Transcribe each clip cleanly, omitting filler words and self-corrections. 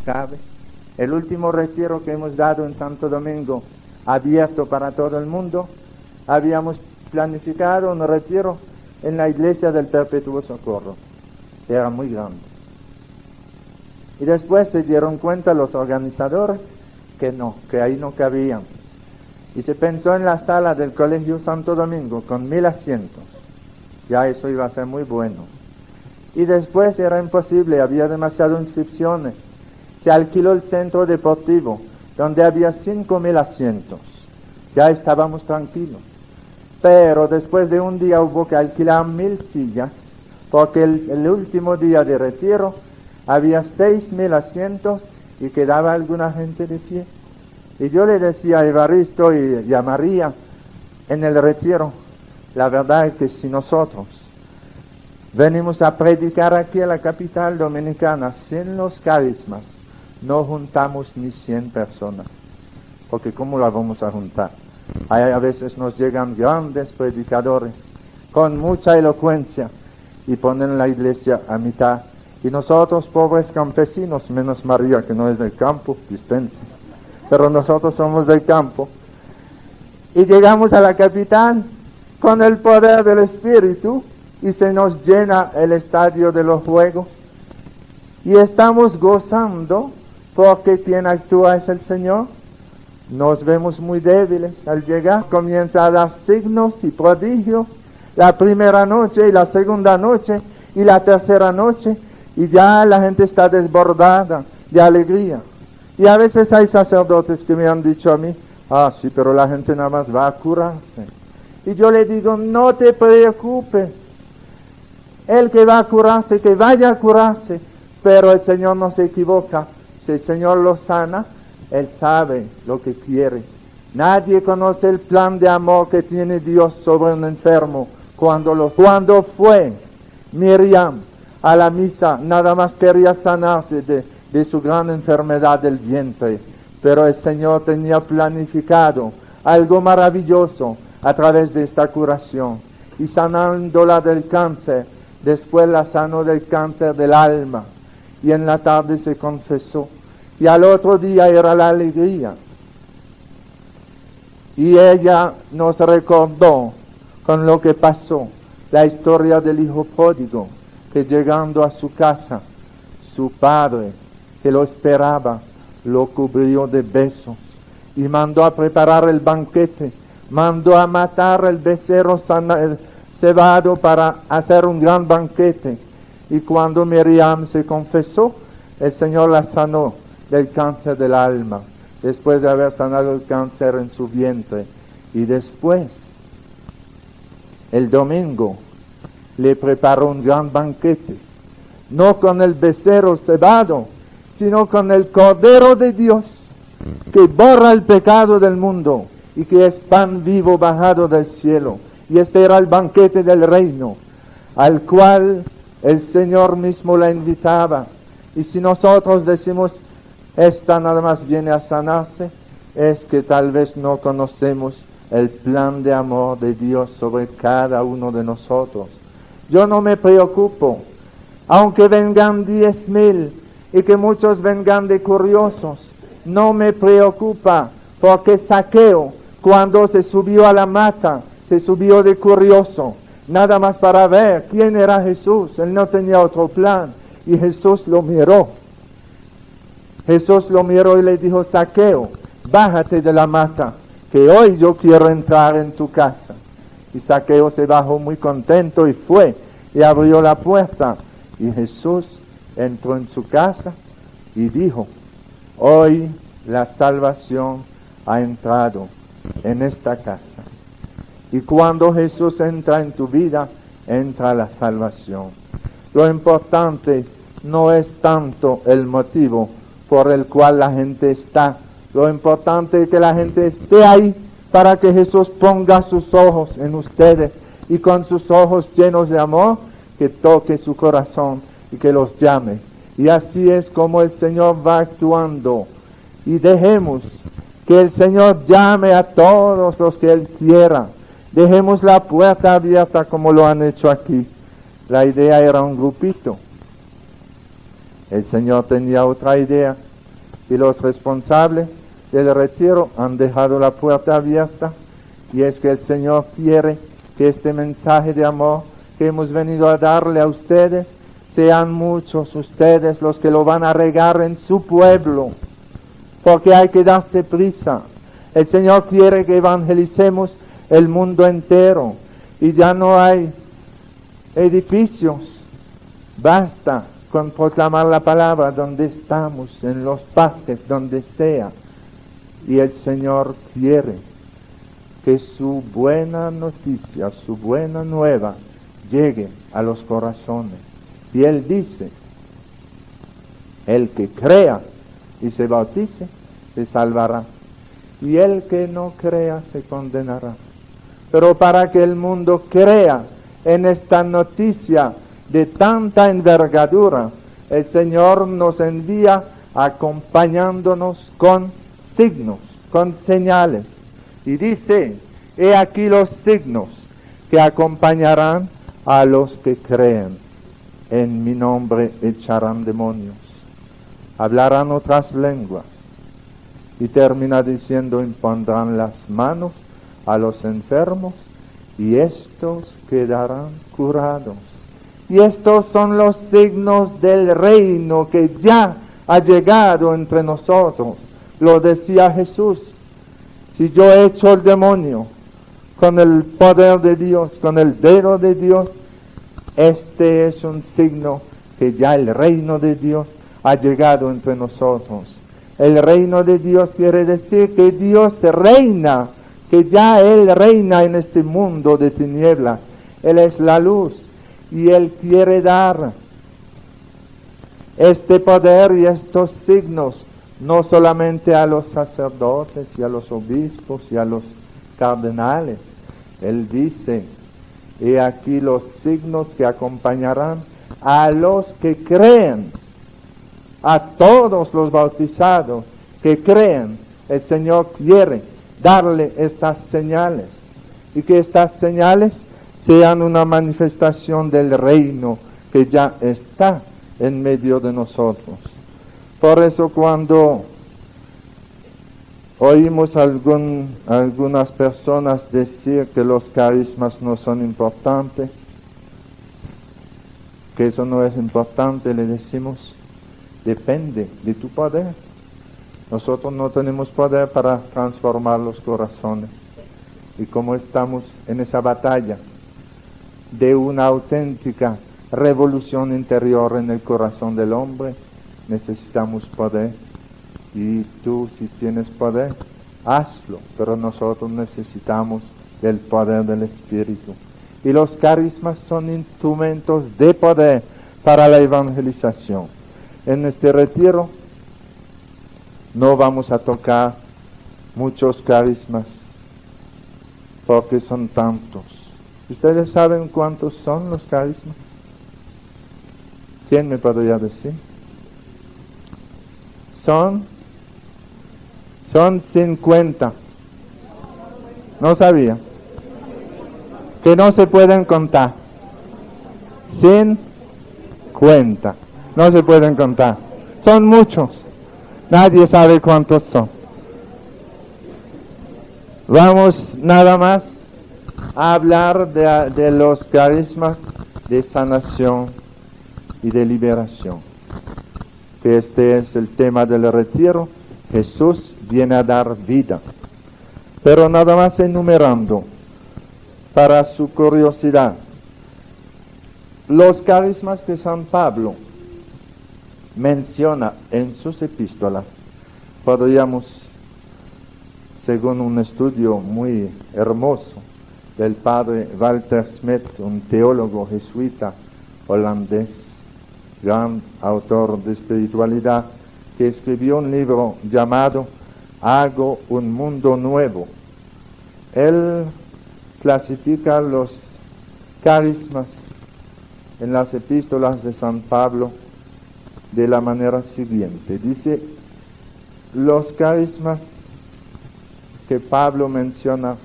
cabe. El último retiro que hemos dado en Santo Domingo, abierto para todo el mundo, habíamos planificado un retiro en la iglesia del Perpetuo Socorro. Era muy grande. Y después se dieron cuenta los organizadores que ahí no cabían. Y se pensó en la sala del Colegio Santo Domingo con 1000 asientos. Ya eso iba a ser muy bueno. Y después era imposible, había demasiadas inscripciones. Se alquiló el centro deportivo, donde había 5000 asientos. Ya estábamos tranquilos. Pero después de un día hubo que alquilar 1000 sillas, porque el último día de retiro había 6000 asientos y quedaba alguna gente de pie. Y yo le decía a Evaristo y a María en el retiro, la verdad es que si nosotros venimos a predicar aquí a la capital dominicana sin los carismas, no juntamos ni 100 personas, porque ¿cómo la vamos a juntar? A veces nos llegan grandes predicadores con mucha elocuencia y ponen la iglesia a mitad, y nosotros pobres campesinos, menos María que no es del campo, dispense, pero nosotros somos del campo, y llegamos a la capital con el poder del Espíritu y se nos llena el estadio de los juegos y estamos gozando porque quien actúa es el Señor. Nos vemos muy débiles al llegar, comienza a dar signos y prodigios la primera noche y la segunda noche y la tercera noche, y ya la gente está desbordada de alegría. Y a veces hay sacerdotes que me han dicho a mí, sí, pero la gente nada más va a curarse. Y yo le digo, no te preocupes, el que va a curarse, que vaya a curarse, pero el Señor no se equivoca. Si el Señor lo sana, Él sabe lo que quiere. Nadie conoce el plan de amor que tiene Dios sobre un enfermo. Cuando fue Miriam a la misa, nada más quería sanarse de su gran enfermedad del vientre, pero el Señor tenía planificado algo maravilloso a través de esta curación, y sanándola del cáncer, después la sanó del cáncer del alma, y en la tarde se confesó, y al otro día era la alegría, y ella nos recordó con lo que pasó, la historia del hijo pródigo, que llegando a su casa, su padre, que lo esperaba, lo cubrió de besos, y mandó a preparar el banquete, mandó a matar el becerro cebado para hacer un gran banquete. Y cuando Miriam se confesó, el Señor la sanó del cáncer del alma, después de haber sanado el cáncer en su vientre. Y después, el domingo, le preparó un gran banquete, no con el becerro cebado, sino con el Cordero de Dios, que borra el pecado del mundo, y que es pan vivo bajado del cielo. Y este era el banquete del reino, al cual el Señor mismo la invitaba. Y si nosotros decimos, esta nada más viene a sanarse, es que tal vez no conocemos el plan de amor de Dios sobre cada uno de nosotros. Yo no me preocupo, aunque vengan 10,000 y que muchos vengan de curiosos, no me preocupa, porque Zaqueo, cuando se subió a la mata, se subió de curioso, nada más para ver quién era Jesús. Él no tenía otro plan, y Jesús lo miró. Jesús lo miró y le dijo, Zaqueo, bájate de la mata, que hoy yo quiero entrar en tu casa. Y Zaqueo se bajó muy contento y fue, y abrió la puerta, y Jesús entró en su casa y dijo, hoy la salvación ha entrado en esta casa. Y cuando Jesús entra en tu vida, entra la salvación. Lo importante no es tanto el motivo por el cual la gente está. Lo importante es que la gente esté ahí para que Jesús ponga sus ojos en ustedes y con sus ojos llenos de amor, que toque su corazón y que los llame. Y así es como el Señor va actuando. Y dejemos que el Señor llame a todos los que Él quiera. Dejemos la puerta abierta como lo han hecho aquí. La idea era un grupito. El Señor tenía otra idea y los responsables del retiro han dejado la puerta abierta, y es que el Señor quiere que este mensaje de amor que hemos venido a darle a ustedes, sean muchos ustedes los que lo van a regar en su pueblo, porque hay que darse prisa. El Señor quiere que evangelicemos el mundo entero, y ya no hay edificios, basta con proclamar la palabra donde estamos, en los parques, donde sea. Y el Señor quiere que su buena noticia, su buena nueva, llegue a los corazones. Y Él dice, el que crea y se bautice, se salvará, y el que no crea, se condenará. Pero para que el mundo crea en esta noticia de tanta envergadura, el Señor nos envía acompañándonos con signos, con señales. Y dice, he aquí los signos que acompañarán a los que creen. En mi nombre echarán demonios, hablarán otras lenguas. Y termina diciendo, impondrán las manos a los enfermos y estos quedarán curados. Y estos son los signos del reino que ya ha llegado entre nosotros. Lo decía Jesús, si yo echo el demonio con el poder de Dios, con el dedo de Dios, este es un signo que ya el reino de Dios ha llegado entre nosotros. El reino de Dios quiere decir que Dios reina, que ya Él reina en este mundo de tinieblas. Él es la luz y Él quiere dar este poder y estos signos no solamente a los sacerdotes y a los obispos y a los cardenales. Él dice, he aquí los signos que acompañarán a los que creen, a todos los bautizados que creen. El Señor quiere darle estas señales, y que estas señales sean una manifestación del reino que ya está en medio de nosotros. Por eso cuando oímos algunas personas decir que los carismas no son importantes, que eso no es importante, le decimos, depende de tu poder. Nosotros no tenemos poder para transformar los corazones. Y como estamos en esa batalla de una auténtica revolución interior en el corazón del hombre, necesitamos poder. Y tú, si tienes poder, hazlo. Pero nosotros necesitamos del poder del Espíritu. Y los carismas son instrumentos de poder para la evangelización. En este retiro no vamos a tocar muchos carismas, porque son tantos. ¿Ustedes saben cuántos son los carismas? ¿Quién me podría decir? Son 50. No sabía. Que no se pueden contar. 50. No se pueden contar. Son muchos. Nadie sabe cuántos son. Vamos nada más a hablar de los carismas de sanación y de liberación. Que este es el tema del retiro. Jesús viene a dar vida. Pero nada más enumerando, para su curiosidad, los carismas que San Pablo menciona en sus epístolas, podríamos, según un estudio muy hermoso del padre Walter Smith, un teólogo jesuita holandés, gran autor de espiritualidad, que escribió un libro llamado Hago un mundo nuevo. Él clasifica los carismas en las epístolas de San Pablo de la manera siguiente. Dice, los carismas que Pablo menciona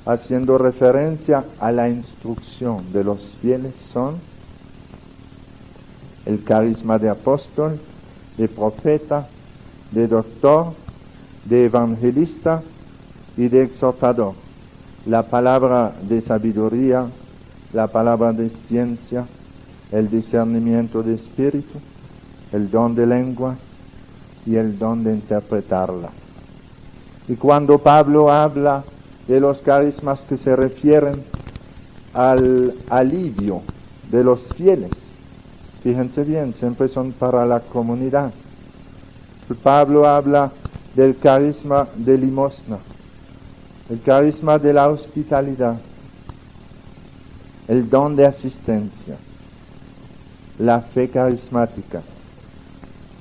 haciendo referencia a la instrucción de los fieles son el carisma de apóstol, de profeta, de doctor, de evangelista y de exhortador. La palabra de sabiduría, la palabra de ciencia, el discernimiento de espíritu, el don de lenguas y el don de interpretarla. Y cuando Pablo habla de los carismas que se refieren al alivio de los fieles, fíjense bien, siempre son para la comunidad. Pablo habla del carisma de limosna, el carisma de la hospitalidad, el don de asistencia, la fe carismática,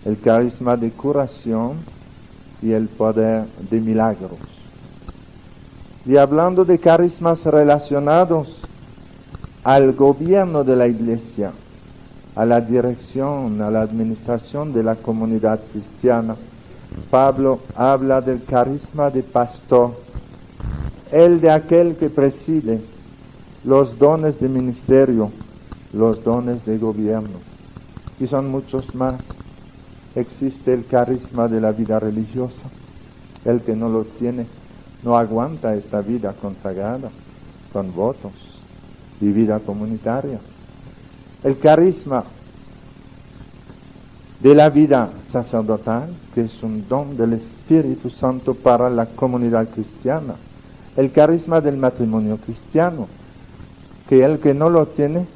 el carisma de curación y el poder de milagros. Y hablando de carismas relacionados al gobierno de la Iglesia, a la dirección, a la administración de la comunidad cristiana, Pablo habla del carisma de pastor, el de aquel que preside los dones de ministerio, los dones de gobierno, y son muchos más. Existe el carisma de la vida religiosa. El que no lo tiene no aguanta esta vida consagrada con votos y vida comunitaria. El carisma de la vida sacerdotal, que es un don del Espíritu Santo para la comunidad cristiana. El carisma del matrimonio cristiano, que el que no lo tiene,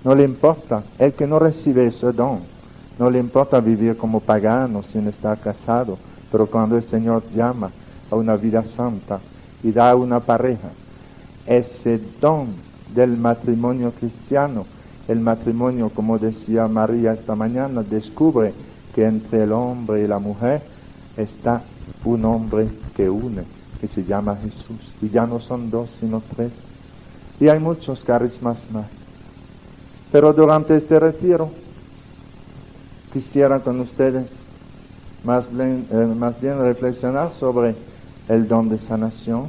no le importa. El que no recibe ese don, no le importa vivir como pagano sin estar casado, pero cuando el Señor llama a una vida santa y da a una pareja, ese don del matrimonio cristiano, el matrimonio, como decía María esta mañana, descubre que entre el hombre y la mujer está un hombre que une, que se llama Jesús, y ya no son dos sino tres, y hay muchos carismas más. Pero durante este retiro quisiera con ustedes más bien reflexionar sobre el don de sanación,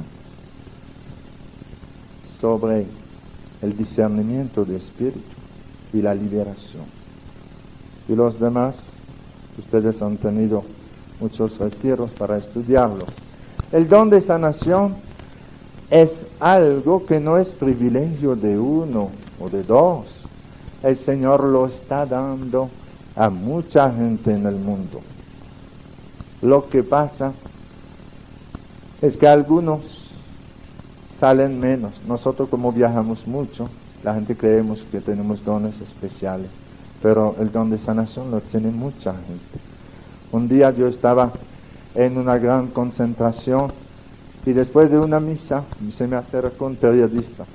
sobre el discernimiento de espíritu y la liberación. Y los demás, ustedes han tenido muchos retiros para estudiarlos. El don de sanación es algo que no es privilegio de uno o de dos. El Señor lo está dando a mucha gente en el mundo. Lo que pasa es que algunos salen menos. Nosotros, como viajamos mucho, la gente creemos que tenemos dones especiales, pero el don de sanación lo tiene mucha gente. Un día yo estaba en una gran concentración y después de una misa se me acercó un periodista,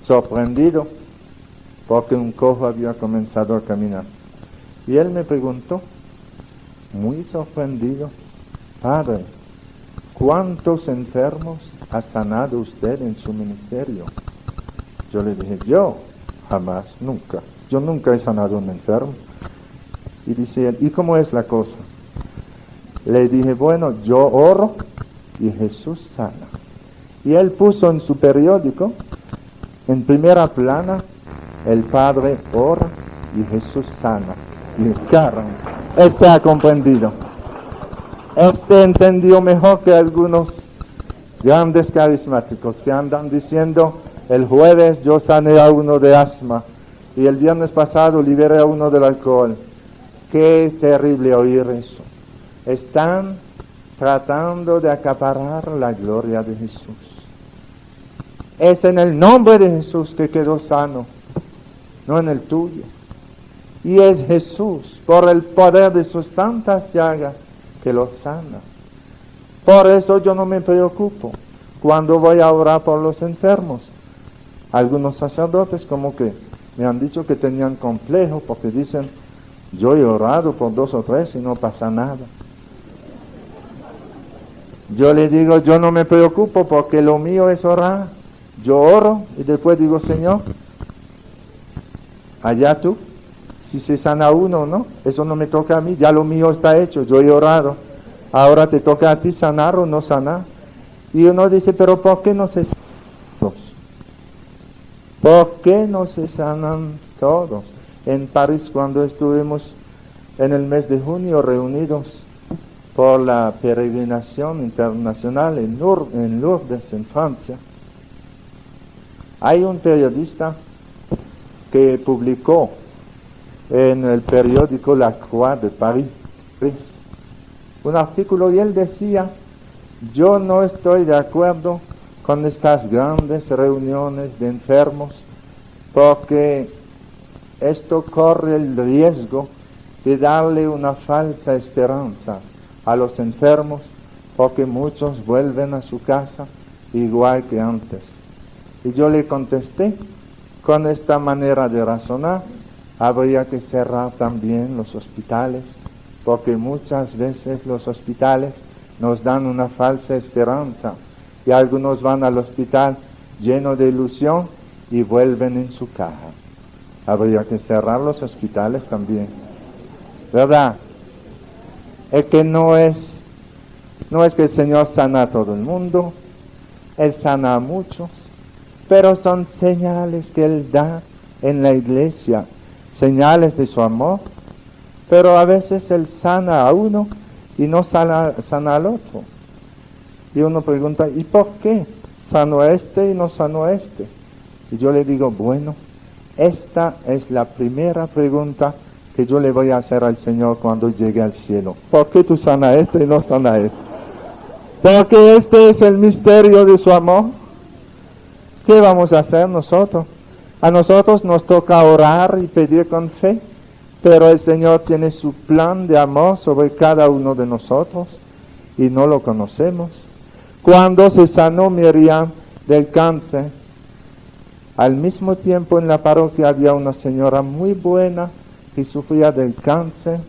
sorprendido porque un cojo había comenzado a caminar. Y él me preguntó, muy sorprendido, Padre, ¿cuántos enfermos ha sanado usted en su ministerio? Yo le dije, yo jamás, nunca. Yo nunca he sanado a un enfermo. Y dice él, ¿y cómo es la cosa? Le dije, bueno, yo oro y Jesús sana. Y él puso en su periódico, en primera plana, el Padre ora y Jesús sana. Y caramba, este ha comprendido. Este entendió mejor que algunos grandes carismáticos que andan diciendo, el jueves yo sané a uno de asma y el viernes pasado liberé a uno del alcohol. Qué terrible oír eso. Están tratando de acaparar la gloria de Jesús. Es en el nombre de Jesús que quedó sano, no en el tuyo. Y es Jesús, por el poder de sus santas llagas, que lo sana. Por eso yo no me preocupo cuando voy a orar por los enfermos. Algunos sacerdotes como que me han dicho que tenían complejo porque dicen, yo he orado por 2 o 3 y no pasa nada. Yo le digo, yo no me preocupo porque lo mío es orar. Yo oro y después digo, Señor, allá tú, si se sana uno o no, eso no me toca a mí, ya lo mío está hecho, yo he orado. Ahora te toca a ti sanar o no sanar. Y uno dice, pero ¿por qué no se sanan todos? ¿Por qué no se sanan todos? En París, cuando estuvimos en el mes de junio reunidos por la peregrinación internacional en Lourdes, en Francia. Hay un periodista que publicó en el periódico La Croix de París un artículo y él decía: yo no estoy de acuerdo con estas grandes reuniones de enfermos porque esto corre el riesgo de darle una falsa esperanza a los enfermos, porque muchos vuelven a su casa igual que antes. Y yo le contesté: con esta manera de razonar, habría que cerrar también los hospitales, porque muchas veces los hospitales nos dan una falsa esperanza y algunos van al hospital llenos de ilusión y vuelven en su caja. Habría que cerrar los hospitales también, ¿verdad? Es que no es que el Señor sana a todo el mundo, Él sana a muchos, pero son señales que Él da en la iglesia, señales de su amor, pero a veces Él sana a uno y no sana al otro. Y uno pregunta: ¿y por qué sanó a este y no sanó a este? Y yo le digo: bueno, esta es la primera pregunta que yo le voy a hacer al Señor cuando llegue al cielo. ¿Por qué tú sanas a este y no sanas a este? Porque este es el misterio de su amor. ¿Qué vamos a hacer nosotros? A nosotros nos toca orar y pedir con fe, pero el Señor tiene su plan de amor sobre cada uno de nosotros y no lo conocemos. Cuando se sanó Miriam del cáncer, al mismo tiempo en la parroquia había una señora muy buena que sufría del cáncer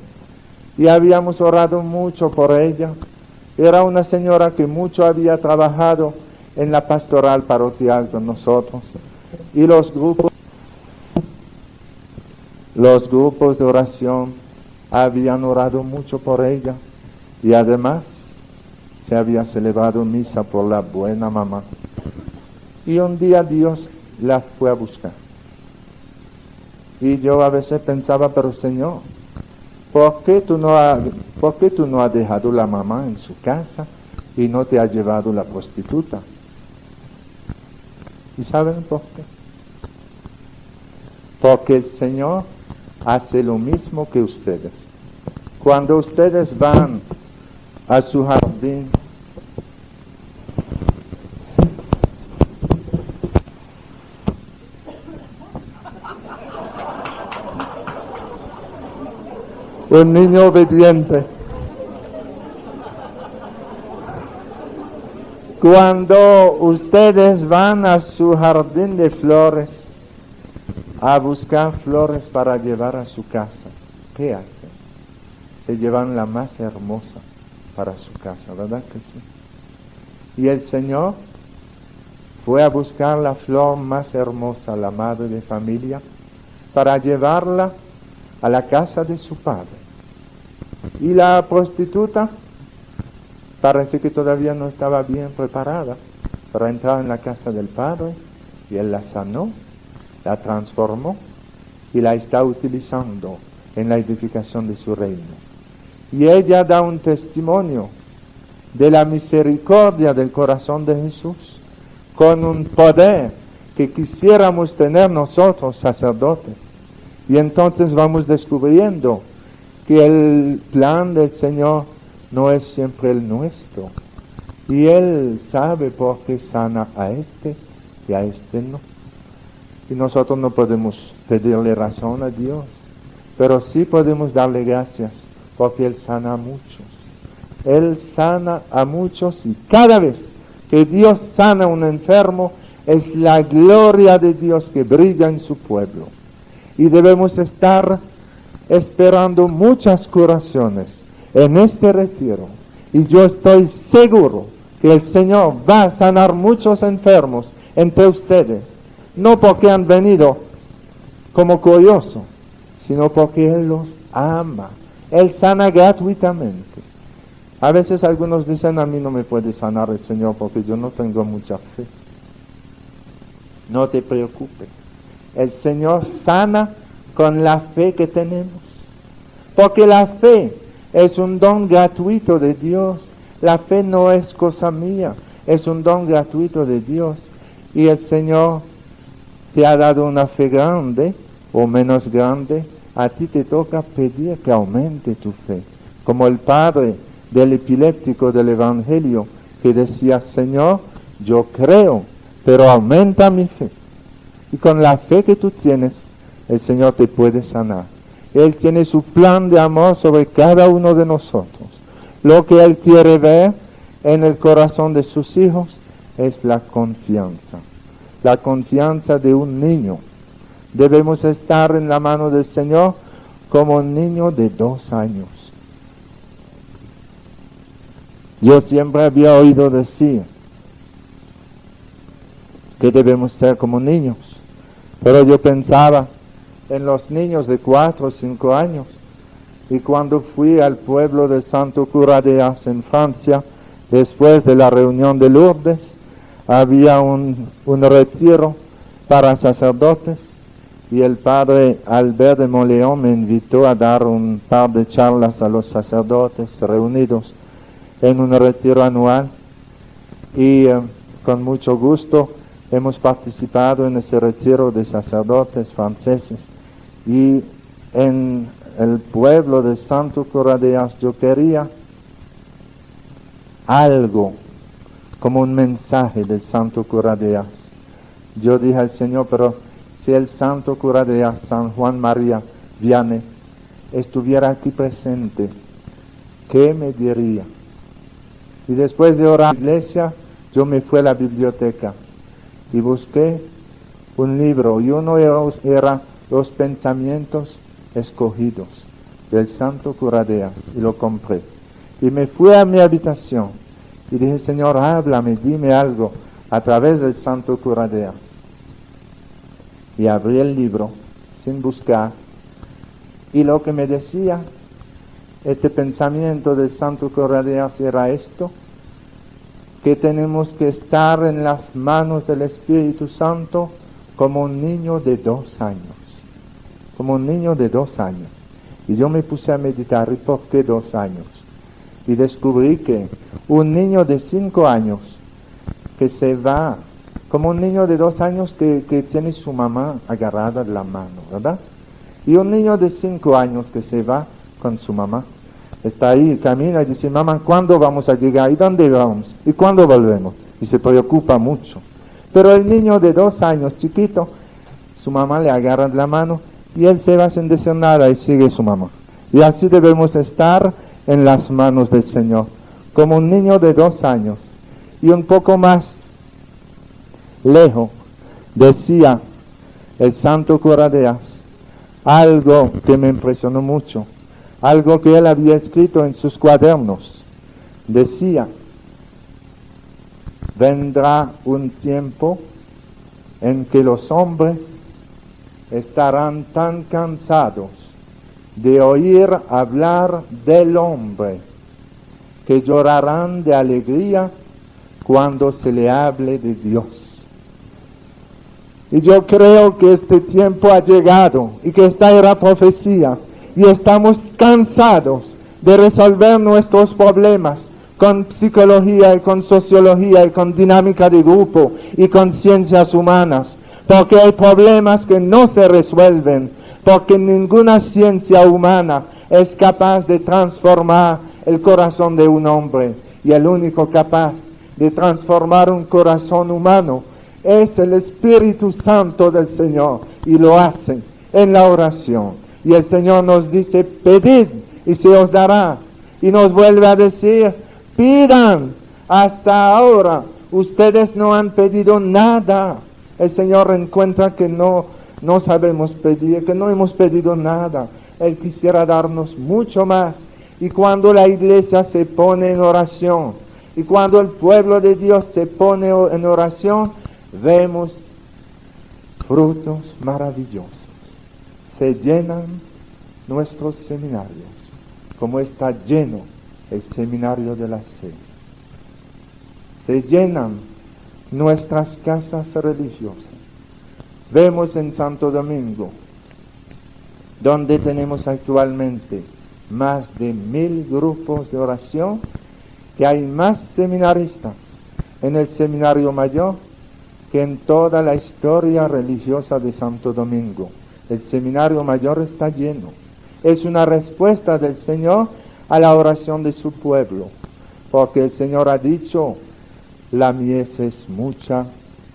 y habíamos orado mucho por ella. Era una señora que mucho había trabajado en la pastoral parroquial con nosotros, y los grupos de oración habían orado mucho por ella, y además se había celebrado misa por la buena mamá. Y un día Dios la fue a buscar. Y yo a veces pensaba: pero Señor, ¿por qué tú no has dejado la mamá en su casa y no te has llevado la prostituta? ¿Y saben por qué? Porque el Señor hace lo mismo que ustedes. Cuando ustedes van a su jardín, un niño obediente. Cuando ustedes van a su jardín de flores a buscar flores para llevar a su casa, ¿qué hacen? Se llevan la más hermosa para su casa, ¿verdad que sí? Y el Señor fue a buscar la flor más hermosa, la madre de familia, para llevarla a la casa de su padre. Y la prostituta parece que todavía no estaba bien preparada para entrar en la casa del padre, y él la sanó, la transformó y la está utilizando en la edificación de su reino. Y ella da un testimonio de la misericordia del corazón de Jesús, con un poder que quisiéramos tener nosotros, sacerdotes. Y entonces vamos descubriendo que el plan del Señor no es siempre el nuestro. Y Él sabe por qué sana a este y a este no. Y nosotros no podemos pedirle razón a Dios, pero sí podemos darle gracias porque Él sana a muchos. Él sana a muchos, y cada vez que Dios sana a un enfermo es la gloria de Dios que brilla en su pueblo. Y debemos estar esperando muchas curaciones en este retiro, y yo estoy seguro que el Señor va a sanar muchos enfermos entre ustedes, no porque han venido como curiosos, sino porque Él los ama. Él sana gratuitamente. A veces algunos dicen: a mí no me puede sanar el Señor porque yo no tengo mucha fe. No te preocupes, el Señor sana con la fe que tenemos. porque la fe es un don gratuito de Dios. La fe no es cosa mía, es un don gratuito de Dios. Y el Señor te ha dado una fe grande o menos grande, a ti te toca pedir que aumente tu fe. Como el padre del epiléptico del Evangelio que decía, Señor, yo creo, pero aumenta mi fe. Y con la fe que tú tienes, el Señor te puede sanar. Él tiene su plan de amor sobre cada uno de nosotros. Lo que Él quiere ver en el corazón de sus hijos es la confianza de un niño. Debemos estar en la mano del Señor como un niño de 2 años. Yo siempre había oído decir que debemos ser como niños, pero yo pensaba en los niños de 4 o 5 años, y cuando fui al pueblo de Santo Cura de Ars en Francia, después de la reunión de Lourdes, había un retiro para sacerdotes, y el padre Albert de Montléon me invitó a dar un par de charlas a los sacerdotes reunidos en un retiro anual, y con mucho gusto hemos participado en ese retiro de sacerdotes franceses. Y en el pueblo de Santo Cura de Ars yo quería algo como un mensaje del Santo Cura de Ars. Yo dije al Señor, pero si el Santo Cura de Ars, San Juan María Vianney, estuviera aquí presente, ¿qué me diría? Y después de orar en la iglesia, yo me fui a la biblioteca y busqué un libro, y uno era Los pensamientos escogidos del Santo Cura de Ars, y lo compré. Y me fui a mi habitación y dije, Señor, háblame, dime algo a través del Santo Cura de Ars. Y abrí el libro sin buscar, y lo que me decía este pensamiento del Santo Cura de Ars era esto, que tenemos que estar en las manos del Espíritu Santo como un niño de 2 años. Como un niño de 2 años. Y yo me puse a meditar, ¿y por qué 2 años? Y descubrí que un niño de 5 años que se va, como un niño de 2 años que tiene su mamá agarrada de la mano, ¿verdad? Y un niño de 5 años que se va con su mamá. Está ahí, camina y dice, mamá, ¿cuándo vamos a llegar? ¿Y dónde vamos? ¿Y cuándo volvemos? Y se preocupa mucho. Pero el niño de 2 años, chiquito, su mamá le agarra la mano y él se va sin decir nada y sigue su mamá. Y así debemos estar en las manos del Señor, como un niño de 2 años. Y un poco más lejos, decía el Santo Cura de Ars, algo que me impresionó mucho, algo que él había escrito en sus cuadernos. Decía, vendrá un tiempo en que los hombres estarán tan cansados de oír hablar del hombre que llorarán de alegría cuando se le hable de Dios. Y yo creo que este tiempo ha llegado y que esta era profecía, y estamos cansados de resolver nuestros problemas con psicología y con sociología y con dinámica de grupo y con ciencias humanas, porque hay problemas que no se resuelven, porque ninguna ciencia humana es capaz de transformar el corazón de un hombre, y el único capaz de transformar un corazón humano es el Espíritu Santo del Señor, y lo hace en la oración. Y el Señor nos dice, pedid y se os dará. Y nos vuelve a decir, pidan. Hasta ahora ustedes no han pedido nada. El Señor encuentra que no sabemos pedir, que no hemos pedido nada. Él quisiera darnos mucho más. Y cuando la iglesia se pone en oración, y cuando el pueblo de Dios se pone en oración, vemos frutos maravillosos. Se llenan nuestros seminarios, como está lleno el seminario de la Sede. Se llenan nuestras casas religiosas. Vemos en Santo Domingo, donde tenemos actualmente más de 1000 grupos de oración, que hay más seminaristas en el Seminario Mayor que en toda la historia religiosa de Santo Domingo. El Seminario Mayor está lleno. Es una respuesta del Señor a la oración de su pueblo, porque el Señor ha dicho: la mies es mucha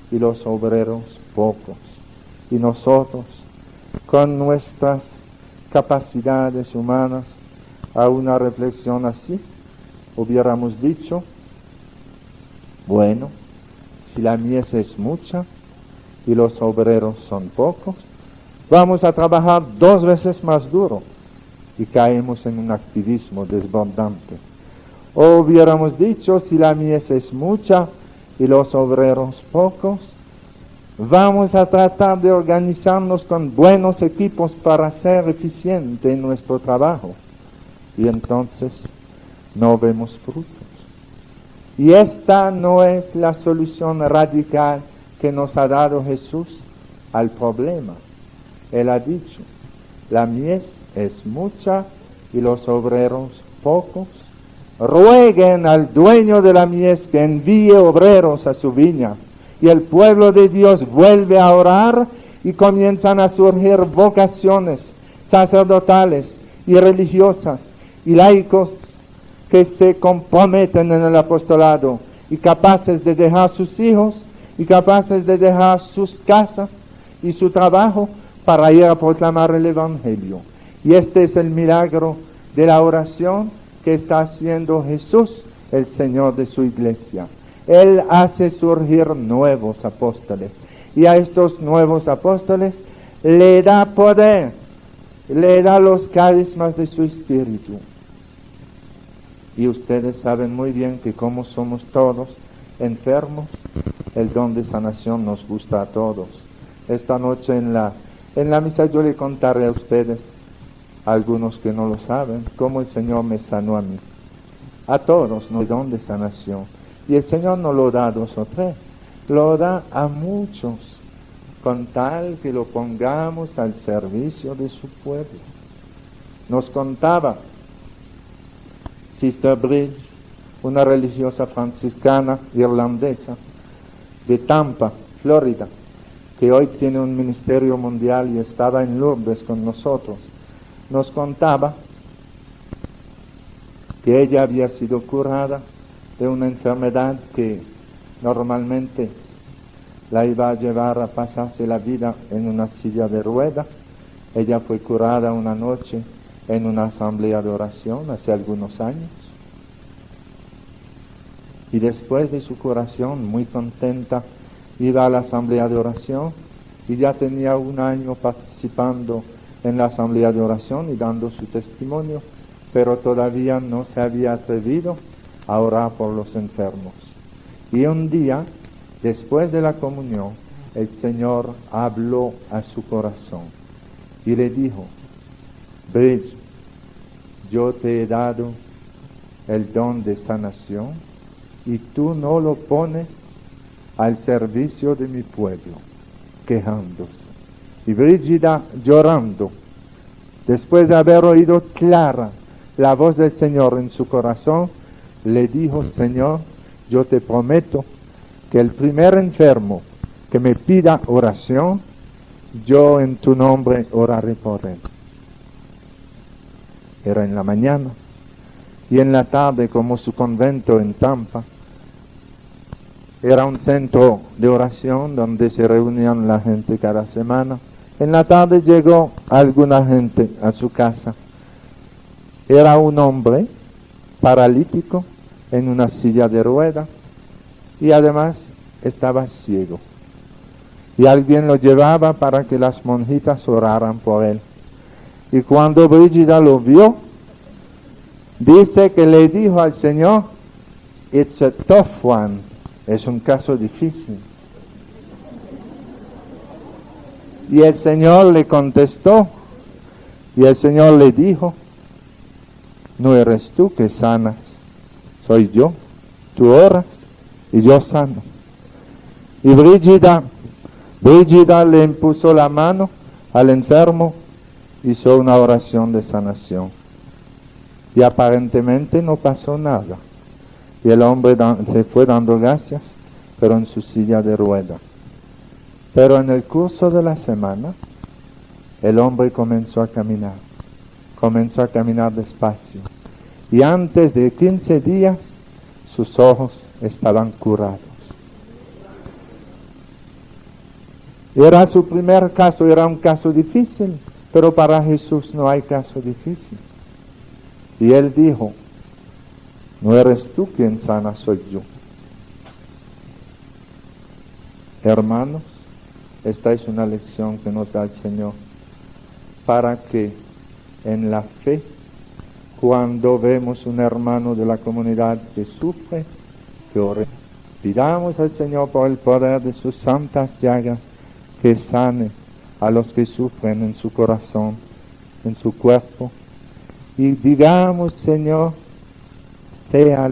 y los obreros pocos. Y nosotros, con nuestras capacidades humanas, a una reflexión así, hubiéramos dicho: bueno, si la mies es mucha y los obreros son pocos, vamos a trabajar 2 veces más duro, y caemos en un activismo desbordante. O hubiéramos dicho: si la mies es mucha y los obreros pocos, vamos a tratar de organizarnos con buenos equipos para ser eficiente en nuestro trabajo, y entonces no vemos frutos. Y esta no es la solución radical que nos ha dado Jesús al problema. Él ha dicho: la mies es mucha y los obreros pocos. Rueguen al dueño de la mies que envíe obreros a su viña. Y el pueblo de Dios vuelve a orar y comienzan a surgir vocaciones sacerdotales y religiosas y laicos que se comprometen en el apostolado y capaces de dejar sus hijos y capaces de dejar sus casas y su trabajo para ir a proclamar el Evangelio. Y este es el milagro de la oración que está haciendo Jesús, el Señor de su iglesia. Él hace surgir nuevos apóstoles, y a estos nuevos apóstoles le da poder, le da los carismas de su espíritu. Y ustedes saben muy bien que como somos todos enfermos, el don de sanación nos gusta a todos. Esta noche en la misa yo le contaré a ustedes, a algunos que no lo saben, cómo el Señor me sanó a mí. A todos nos da don de sanación. Y el Señor no lo da a 2 o 3, lo da a muchos, con tal que lo pongamos al servicio de su pueblo. Nos contaba Sister Bridge, una religiosa franciscana irlandesa de Tampa, Florida, que hoy tiene un ministerio mundial y estaba en Lourdes con nosotros. Nos contaba que ella había sido curada de una enfermedad que normalmente la iba a llevar a pasarse la vida en una silla de ruedas. Ella fue curada una noche en una asamblea de oración hace algunos años. Y después de su curación, muy contenta, iba a la asamblea de oración y ya tenía 1 año participando en la asamblea de oración y dando su testimonio, pero todavía no se había atrevido a orar por los enfermos. Y un día, después de la comunión, el Señor habló a su corazón y le dijo: Bridge, yo te he dado el don de sanación y tú no lo pones al servicio de mi pueblo, quejándose. Y Brígida, llorando, después de haber oído clara la voz del Señor en su corazón, le dijo: Señor, yo te prometo que el primer enfermo que me pida oración, yo en tu nombre oraré por él. Era en la mañana, y en la tarde, como su convento en Tampa era un centro de oración donde se reunían la gente cada semana, en la tarde llegó alguna gente a su casa. Era un hombre paralítico en una silla de ruedas y además estaba ciego. Y alguien lo llevaba para que las monjitas oraran por él. Y cuando Brígida lo vio, dice que le dijo al Señor: It's a tough one. Es un caso difícil. Y el Señor le contestó, y el Señor le dijo: no eres tú que sanas, soy yo. Tú oras y yo sano. Y Brígida le impuso la mano al enfermo, hizo una oración de sanación. y aparentemente no pasó nada. Y el hombre se fue dando gracias, pero en su silla de ruedas. Pero en el curso de la semana, el hombre comenzó a caminar despacio. Y antes de 15 días, sus ojos estaban curados. Era su primer caso, era un caso difícil, pero para Jesús no hay caso difícil. Y él dijo, no eres tú quien sana, soy yo. Hermanos, esta es una lección que nos da el Señor para que en la fe, cuando vemos un hermano de la comunidad que sufre, que ore. Pidamos al Señor por el poder de sus santas llagas que sane a los que sufren en su corazón, en su cuerpo. Y digamos, Señor, sea